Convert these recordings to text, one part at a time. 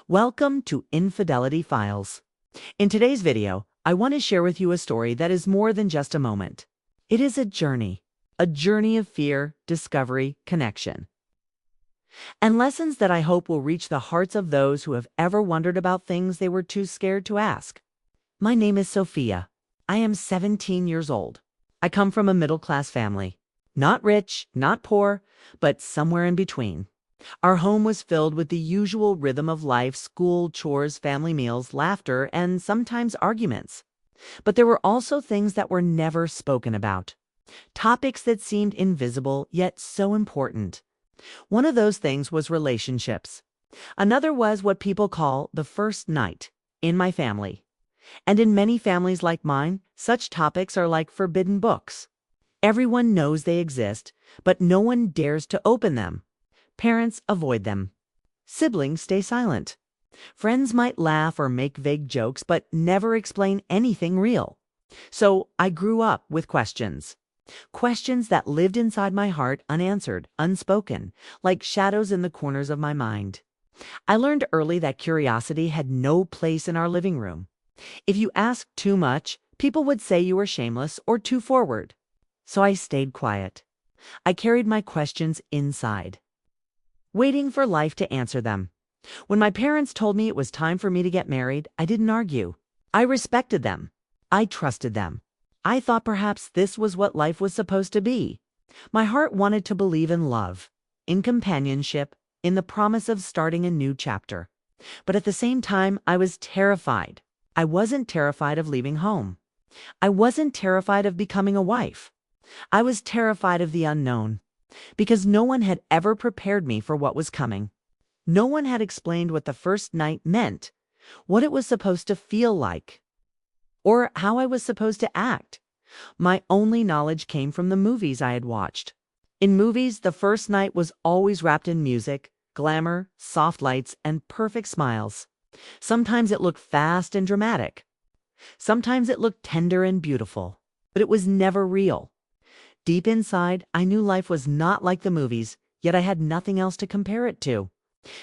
Welcome to Infidelity Files. In today's video, I want to share with you a story that is more than just a moment. It is a journey of fear, discovery, connection, and lessons that I hope will reach the hearts of those who have ever wondered about things they were too scared to ask. My name is Sophia. I am 17 years old. I come from a middle-class family. Not rich, not poor, but somewhere in between. Our home was filled with the usual rhythm of life: school, chores, family meals, laughter, and sometimes arguments. But there were also things that were never spoken about. Topics that seemed invisible, yet so important. One of those things was relationships. Another was what people call the first night in my family. And in many families like mine, such topics are like forbidden books. Everyone knows they exist, but no one dares to open them. Parents avoid them. Siblings stay silent. Friends might laugh or make vague jokes, but never explain anything real. So I grew up with questions. Questions that lived inside my heart unanswered, unspoken, like shadows in the corners of my mind. I learned early that curiosity had no place in our living room. If you asked too much, people would say you were shameless or too forward. So I stayed quiet. I carried my questions inside, waiting for life to answer them. When my parents told me it was time for me to get married, I didn't argue. I respected them. I trusted them. I thought perhaps this was what life was supposed to be. My heart wanted to believe in love, in companionship, in the promise of starting a new chapter. But at the same time, I was terrified. I wasn't terrified of leaving home. I wasn't terrified of becoming a wife. I was terrified of the unknown, because no one had ever prepared me for what was coming. No one had explained what the first night meant, what it was supposed to feel like, or how I was supposed to act. My only knowledge came from the movies I had watched. In movies, the first night was always wrapped in music, glamour, soft lights, and perfect smiles. Sometimes it looked fast and dramatic. Sometimes it looked tender and beautiful, but it was never real. Deep inside, I knew life was not like the movies, yet I had nothing else to compare it to.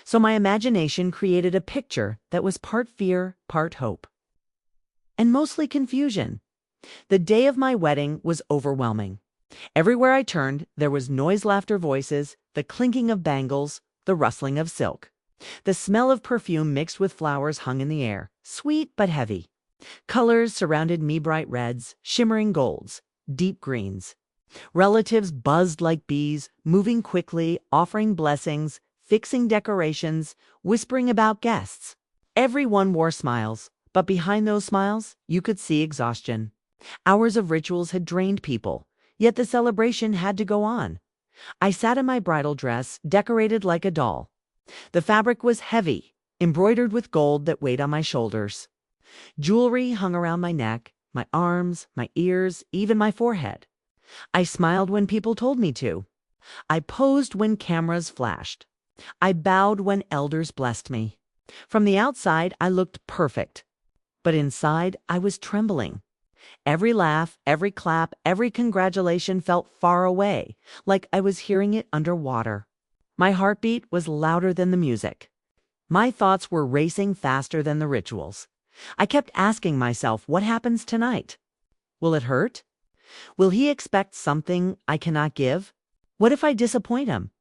So my imagination created a picture that was part fear, part hope, and mostly confusion. The day of my wedding was overwhelming. Everywhere I turned, there was noise, laughter, voices, the clinking of bangles, the rustling of silk. The smell of perfume mixed with flowers hung in the air, sweet but heavy. Colors surrounded me: bright reds, shimmering golds, deep greens. Relatives buzzed like bees, moving quickly, offering blessings, fixing decorations, whispering about guests. Everyone wore smiles, but behind those smiles, you could see exhaustion. Hours of rituals had drained people, yet the celebration had to go on. I sat in my bridal dress, decorated like a doll. The fabric was heavy, embroidered with gold that weighed on my shoulders. Jewelry hung around my neck, my arms, my ears, even my forehead. I smiled when people told me to. I posed when cameras flashed. I bowed when elders blessed me. From the outside, I looked perfect, but inside, I was trembling. Every laugh, every clap, every congratulation felt far away, like I was hearing it underwater. My heartbeat was louder than the music. My thoughts were racing faster than the rituals. I kept asking myself, what happens tonight? Will it hurt? Will he expect something I cannot give? What if I disappoint him?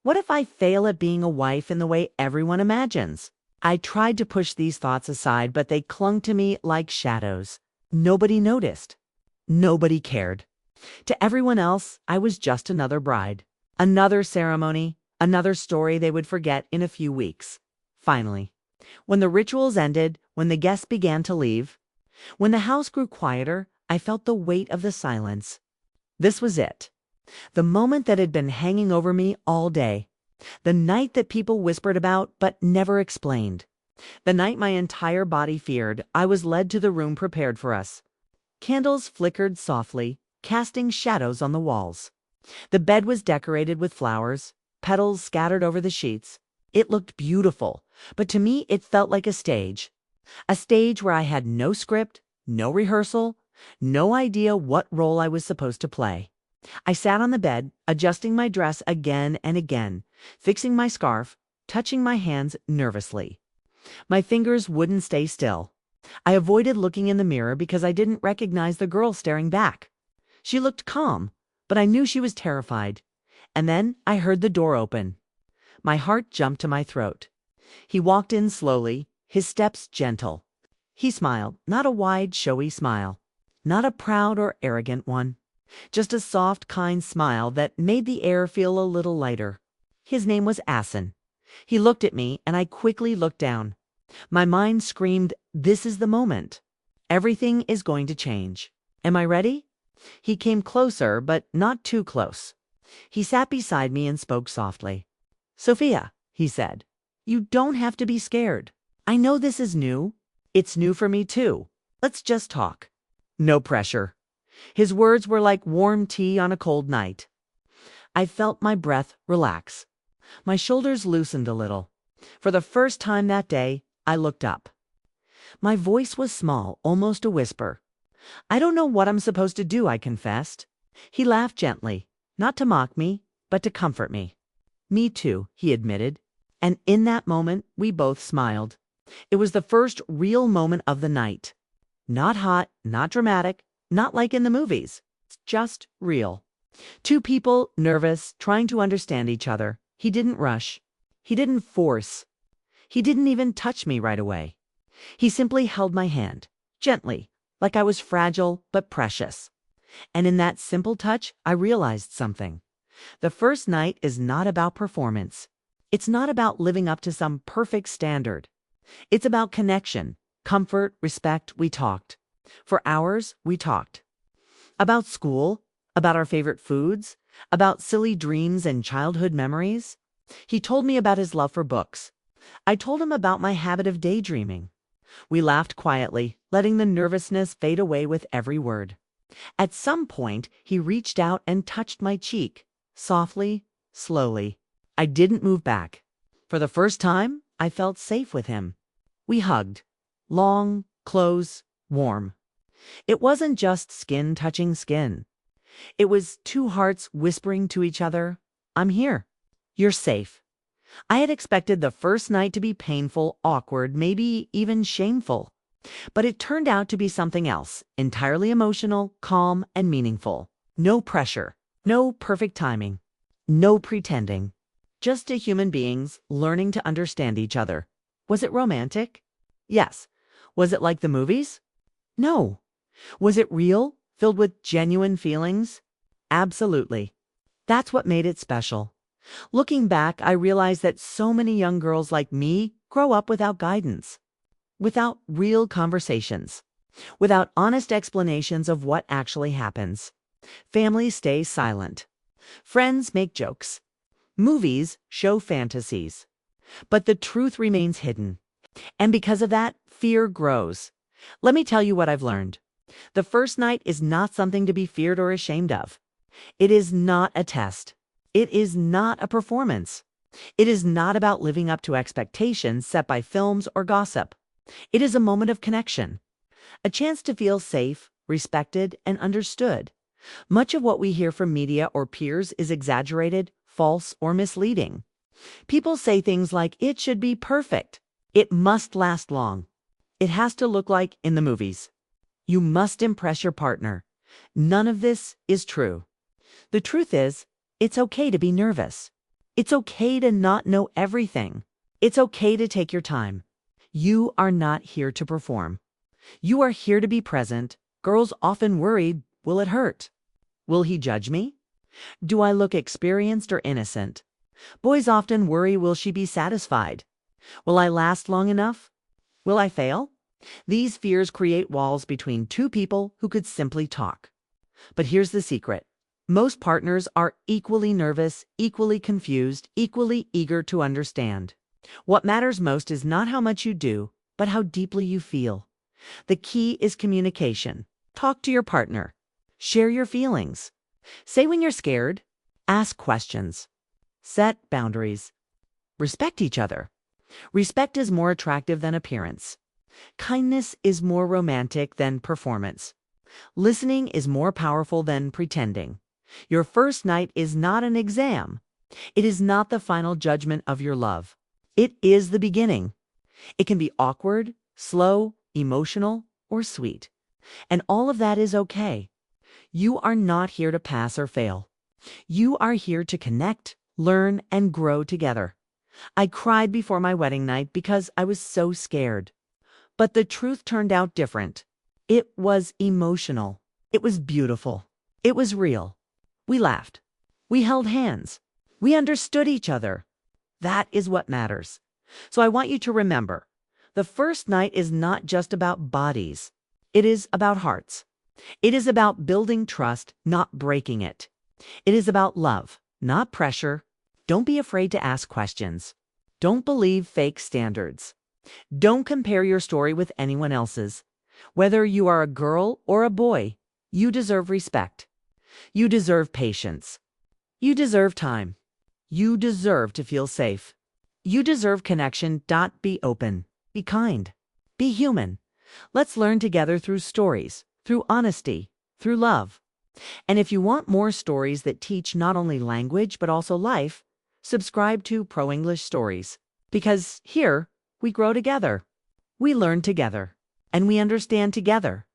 What if I fail at being a wife in the way everyone imagines? I tried to push these thoughts aside, but they clung to me like shadows. Nobody noticed. Nobody cared. To everyone else, I was just another bride. Another ceremony, another story they would forget in a few weeks. Finally, when the rituals ended, when the guests began to leave, when the house grew quieter, I felt the weight of the silence. This was it. The moment that had been hanging over me all day. The night that people whispered about but never explained. The night my entire body feared. I was led to the room prepared for us. Candles flickered softly, casting shadows on the walls. The bed was decorated with flowers, petals scattered over the sheets. It looked beautiful, but to me it felt like a stage. A stage where I had no script, no rehearsal, no idea what role I was supposed to play. I sat on the bed, adjusting my dress again and again, fixing my scarf, touching my hands nervously. My fingers wouldn't stay still. I avoided looking in the mirror because I didn't recognize the girl staring back. She looked calm, but I knew she was terrified. And then I heard the door open. My heart jumped to my throat. He walked in slowly, his steps gentle. He smiled, not a wide, showy smile, not a proud or arrogant one, just a soft, kind smile that made the air feel a little lighter. His name was Asen. He looked at me, and I quickly looked down. My mind screamed, "This is the moment. Everything is going to change. Am I ready?" He came closer, but not too close. He sat beside me and spoke softly. "Sophia," he said, "you don't have to be scared. I know this is new. It's new for me too. Let's just talk. No pressure." His words were like warm tea on a cold night. I felt my breath relax. My shoulders loosened a little. For the first time that day, I looked up. My voice was small, almost a whisper. "I don't know what I'm supposed to do," I confessed. He laughed gently, not to mock me, but to comfort me. "Me too," he admitted. And in that moment, we both smiled. It was the first real moment of the night. Not hot, not dramatic, not like in the movies. Just real. Two people, nervous, trying to understand each other. He didn't rush. He didn't force. He didn't even touch me right away. He simply held my hand, gently, like I was fragile but precious. And in that simple touch, I realized something. The first night is not about performance. It's not about living up to some perfect standard. It's about connection, comfort, respect. We talked. For hours, we talked. About school, about our favorite foods, about silly dreams and childhood memories. He told me about his love for books. I told him about my habit of daydreaming. We laughed quietly, letting the nervousness fade away with every word. At some point, he reached out and touched my cheek, softly, slowly. I didn't move back. For the first time, I felt safe with him. We hugged. Long, close, warm. It wasn't just skin touching skin. It was two hearts whispering to each other, "I'm here. You're safe." I had expected the first night to be painful, awkward, maybe even shameful. But it turned out to be something else, entirely emotional, calm, and meaningful. No pressure, no perfect timing, no pretending. Just two human beings learning to understand each other. Was it romantic? Yes. Was it like the movies? No. Was it real, filled with genuine feelings? Absolutely. That's what made it special. Looking back, I realized that so many young girls like me grow up without guidance, without real conversations, without honest explanations of what actually happens. Families stay silent. Friends make jokes. Movies show fantasies. But the truth remains hidden. And because of that, fear grows. Let me tell you what I've learned. The first night is not something to be feared or ashamed of. It is not a test. It is not a performance. It is not about living up to expectations set by films or gossip. It is a moment of connection, a chance to feel safe, respected, and understood. Much of what we hear from media or peers is exaggerated, false, or misleading. People say things like, "It should be perfect. It must last long. It has to look like in the movies. You must impress your partner." None of this is true. The truth is, it's okay to be nervous. It's okay to not know everything. It's okay to take your time. You are not here to perform. You are here to be present. Girls often worry, will it hurt? Will he judge me? Do I look experienced or innocent? Boys often worry, will she be satisfied? Will I last long enough? Will I fail? These fears create walls between two people who could simply talk. But here's the secret. Most partners are equally nervous, equally confused, equally eager to understand. What matters most is not how much you do, but how deeply you feel. The key is communication. Talk to your partner. Share your feelings. Say when you're scared. Ask questions. Set boundaries. Respect each other. Respect is more attractive than appearance. Kindness is more romantic than performance. Listening is more powerful than pretending. Your first night is not an exam. It is not the final judgment of your love. It is the beginning. It can be awkward, slow, emotional, or sweet. And all of that is okay. You are not here to pass or fail. You are here to connect, learn, and grow together. I cried before my wedding night because I was so scared. But the truth turned out different. It was emotional. It was beautiful. It was real. We laughed. We held hands. We understood each other. That is what matters. So I want you to remember, the first night is not just about bodies. It is about hearts. It is about building trust, not breaking it. It is about love, not pressure. Don't be afraid to ask questions. Don't believe fake standards. Don't compare your story with anyone else's. Whether you are a girl or a boy, you deserve respect. You deserve patience. You deserve time. You deserve to feel safe. You deserve connection. Be open. Be kind. Be human. Let's learn together through stories, through honesty, through love. And if you want more stories that teach not only language but also life, subscribe to Pro English Stories. Because here, we grow together. We learn together. And we understand together.